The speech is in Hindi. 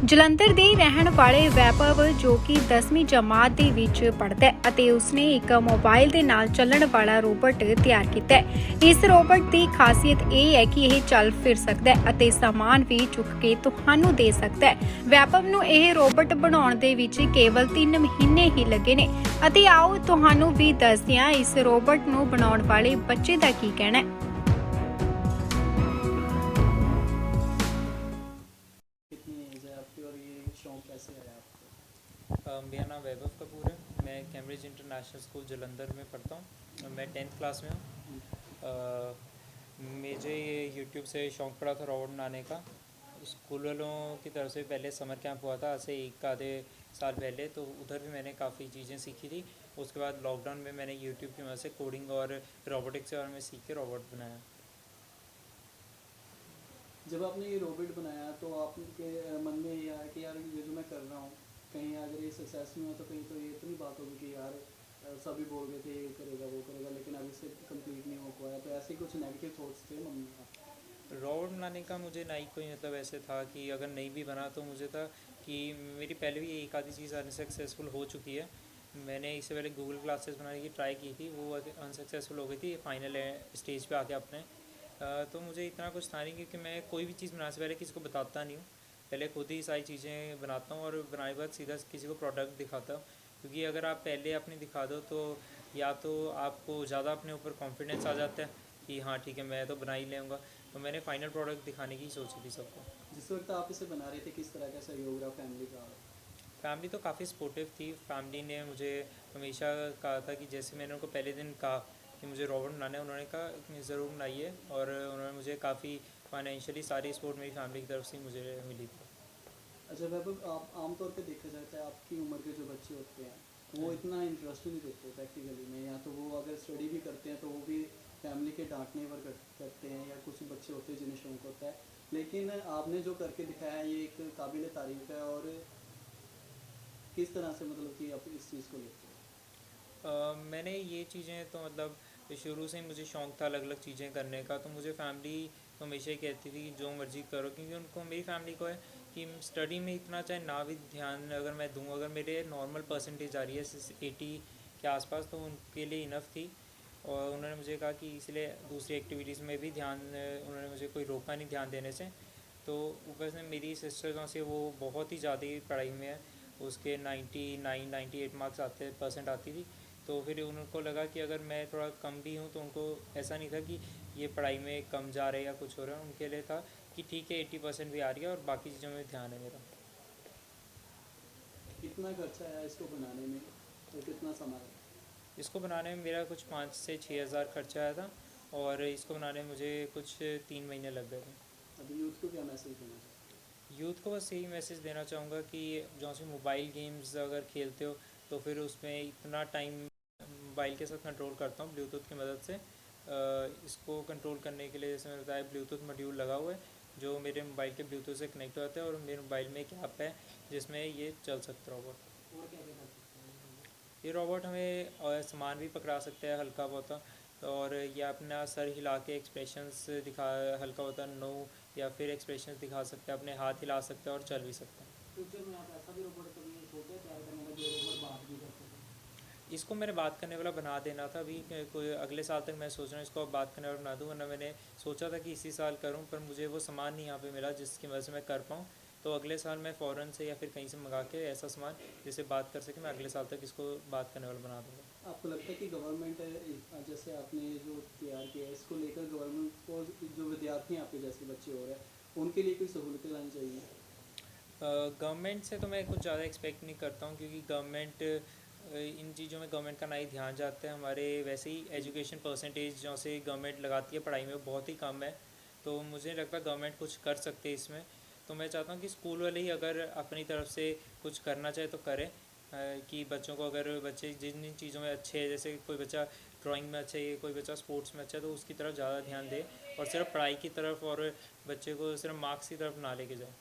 ਜਲੰਧਰ ਦੇ ਰਹਿਣ ਵਾਲੇ ਵੈਭਵ ਜੋ ਕਿ 10ਵੀਂ ਜਮਾਤ ਦੇ ਵਿੱਚ ਪੜ੍ਹਦਾ ਹੈ ਅਤੇ ਉਸਨੇ ਇੱਕ ਮੋਬਾਈਲ ਦੇ ਨਾਲ ਚੱਲਣ ਵਾਲਾ ਰੋਬੋਟ ਤਿਆਰ ਕੀਤਾ ਹੈ। ਇਸ ਰੋਬੋਟ ਦੀ ਖਾਸੀਅਤ ਇਹ ਹੈ ਕਿ ਇਹ ਚੱਲ ਫਿਰ ਸਕਦਾ ਹੈ ਅਤੇ ਸਾਮਾਨ ਵੀ ਚੁੱਕ ਕੇ ਤੁਹਾਨੂੰ ਦੇ ਸਕਦਾ ਹੈ। ਵੈਭਵ ਨੂੰ ਇਹ ਰੋਬੋਟ ਬਣਾਉਣ ਦੇ ਵਿੱਚ ਕੇਵਲ 3 ਮਹੀਨੇ ਹੀ ਲੱਗੇ ਨੇ ਅਤੇ ਆਓ ਤੁਹਾਨੂੰ ਵੀ ਦੱਸਦੇ ਹਾਂ ਇਸ ਰੋਬੋਟ ਨੂੰ ਬਣਾਉਣ ਵਾਲੇ ਬੱਚੇ ਦਾ ਕੀ ਕਹਿਣਾ ਹੈ। कितनी एज है आपकी और ये शौक कैसे आया आपको? मेरा नाम वैभव कपूर है। मैं कैम्ब्रिज इंटरनेशनल स्कूल जलंधर में पढ़ता हूँ। मैं 10th क्लास में हूँ। मुझे ये यूट्यूब से शौक़ पड़ा था रोबोट बनाने का। स्कूल वालों की तरफ से पहले समर कैंप हुआ था, ऐसे एक आधे साल पहले, तो उधर भी मैंने काफ़ी चीज़ें सीखी थी। उसके बाद लॉकडाउन में मैंने यूट्यूब की मदद से कोडिंग और रोबोटिक्स के बारे में सीख के रोबोट बनाया। जब आपने ये रोबोट बनाया तो आपके मन में ये आया कि यार ये जो मैं कर रहा हूँ कहीं अगर ये सक्सेस नहीं हुआ तो कहीं तो ये इतनी बात होगी कि यार सभी बोल रहे थे ये करेगा वो करेगा लेकिन अभी से कंप्लीट नहीं हो पाया, तो ऐसे कुछ नेगेटिव थॉट्स थे मन में? रोबोट बनाने का मुझे ना ही कोई मतलब ऐसे था कि अगर नहीं भी बना तो मुझे था कि मेरी पहले भी एक आधी चीज़ अनसक्सेसफुल हो चुकी है। मैंने इससे पहले गूगल क्लासेस बनाने की ट्राई की थी, वो अनसक्सेसफुल हो गई थी फाइनल स्टेज पे आके अपने। तो मुझे इतना कुछ था नहीं क्योंकि मैं कोई भी चीज़ बनाने से पहले किसी को बताता नहीं हूँ, पहले खुद ही सारी चीज़ें बनाता हूँ और बनाने के बाद सीधा किसी को प्रोडक्ट दिखाता हूँ। क्योंकि अगर आप पहले अपनी दिखा दो तो या तो आपको ज़्यादा अपने ऊपर कॉन्फिडेंस आ जाता है कि हाँ ठीक है मैं तो बना ही लूँगा। तो मैंने फाइनल प्रोडक्ट दिखाने की सोची थी सबको। जिस वक्त आप इसे बना रहे थे किस तरह का सहयोग रहा फैमिली का? फैमिली तो काफ़ी सपोर्टिव थी। फैमिली ने मुझे हमेशा कहा था कि जैसे मैंने उनको पहले दिन कहा कि मुझे रोबोट बनाना है, उन्होंने कहा ज़रूर बनाइए और उन्होंने मुझे काफ़ी फाइनेंशियली सारी सपोर्ट मेरी फैमिली की तरफ से मुझे मिली थी। अच्छा वैभव, आप आमतौर पे देखा जाता है आपकी उम्र के जो बच्चे होते हैं वो इतना इंटरेस्ट नहीं देते प्रैक्टिकली में, या तो वो अगर स्टडी भी करते हैं तो वो भी फैमिली के डांटने पर करते हैं, या कुछ बच्चे होते हैं जिन्हें शौक होता है, लेकिन आपने जो करके दिखाया ये एक काबिल तारीफ है। और किस तरह से मतलब कि आप इस चीज़ को लेते हैं? मैंने ये चीज़ें तो मतलब शुरू से ही मुझे शौक़ था अलग अलग चीज़ें करने का। तो मुझे फैमिली हमेशा ही कहती थी कि जो मर्ज़ी करो, क्योंकि उनको मेरी फैमिली को है कि स्टडी में इतना चाहे ना भी ध्यान अगर मैं दूँ, अगर मेरे नॉर्मल परसेंटेज आ रही है 80 के आसपास तो उनके लिए इनफ थी। और उन्होंने मुझे कहा कि इसलिए दूसरी एक्टिविटीज़ में भी ध्यान, उन्होंने मुझे कोई रोका नहीं ध्यान देने से। तो ऊपर से मेरी सिस्टर जो से वो बहुत ही ज़्यादा पढ़ाई में है, उसके 99 98 मार्क्स आते परसेंट आती थी। तो फिर उनको लगा कि अगर मैं थोड़ा कम भी हूँ तो उनको ऐसा नहीं था कि ये पढ़ाई में कम जा रहे या कुछ हो रहा है, उनके लिए था कि ठीक है 80% भी आ रही है और बाकी चीज़ों में ध्यान है मेरा। कितना खर्चा आया इसको बनाने में और कितना समय? इसको बनाने में मेरा कुछ 5 से 6 हज़ार खर्चा आया था और इसको बनाने में मुझे कुछ 3 महीने लग गए थे। अभी यूथ को क्या मैसेज देना चाहिए? यूथ को बस यही मैसेज देना चाहूँगा कि जो सी मोबाइल गेम्स अगर खेलते हो तो फिर उसमें इतना टाइम मोबाइल के साथ कंट्रोल करता हूँ ब्लूटूथ की मदद से। इसको कंट्रोल करने के लिए जैसे मैंने बताया ब्लूटूथ मॉड्यूल लगा हुआ है जो मेरे मोबाइल के ब्लूटूथ से कनेक्ट होता है और मेरे मोबाइल में एक ऐप है जिसमें ये चल सकता है रोबोट। और क्या क्या कर सकते हैं? ये रोबोट हमें सामान भी पकड़ा सकता है हल्का बहुत, और ये अपना सर हिला के एक्सप्रेशंस दिखा, हल्का होता नो, या फिर एक्सप्रेशंस दिखा सकता है, अपने हाथ हिला सकता है और चल भी सकता है। फ्यूचर में आप ऐसा भी रोबोट कभी सोचा है तैयार करने का जो रोबोट बात भी कर सके? इसको मैंने बात करने वाला बना देना था, अभी कोई अगले साल तक मैं सोच रहा हूँ इसको अब बात करने वाला बना दूँ, वरना मैंने सोचा था कि इसी साल करूँ पर मुझे वो सामान नहीं यहाँ पे मिला जिसकी वजह से मैं कर पाऊँ। तो अगले साल मैं फ़ौरन से या फिर कहीं से मंगा के ऐसा सामान जिससे बात कर सके मैं अगले साल तक इसको बात करने वाला बना दूँगा। आपको लगता है कि गवर्नमेंट जैसे आपने जो तैयार किया है इसको लेकर गवर्नमेंट को जो विद्यार्थी हैं आपके जैसे बच्चे हो रहे हैं उनके लिए कोई सहूलतें लानी चाहिए? गवर्नमेंट से तो मैं कुछ ज़्यादा एक्सपेक्ट नहीं करता हूँ क्योंकि गवर्नमेंट इन चीज़ों में गवर्नमेंट का ना ही ध्यान जाता है। हमारे वैसे ही एजुकेशन परसेंटेज जो से गवर्नमेंट लगाती है पढ़ाई में बहुत ही कम है, तो मुझे नहीं लगता गवर्नमेंट कुछ कर सकते इसमें। तो मैं चाहता हूँ कि स्कूल वाले ही अगर अपनी तरफ से कुछ करना चाहे तो करें, कि बच्चों को अगर बच्चे जिन जिन चीज़ों में अच्छे हैं, जैसे कोई बच्चा ड्राइंग में अच्छा है, कोई बच्चा स्पोर्ट्स में अच्छा है, तो उसकी तरफ ज़्यादा ध्यान दे और सिर्फ पढ़ाई की तरफ और बच्चे को सिर्फ मार्क्स की तरफ ना लेके जाए।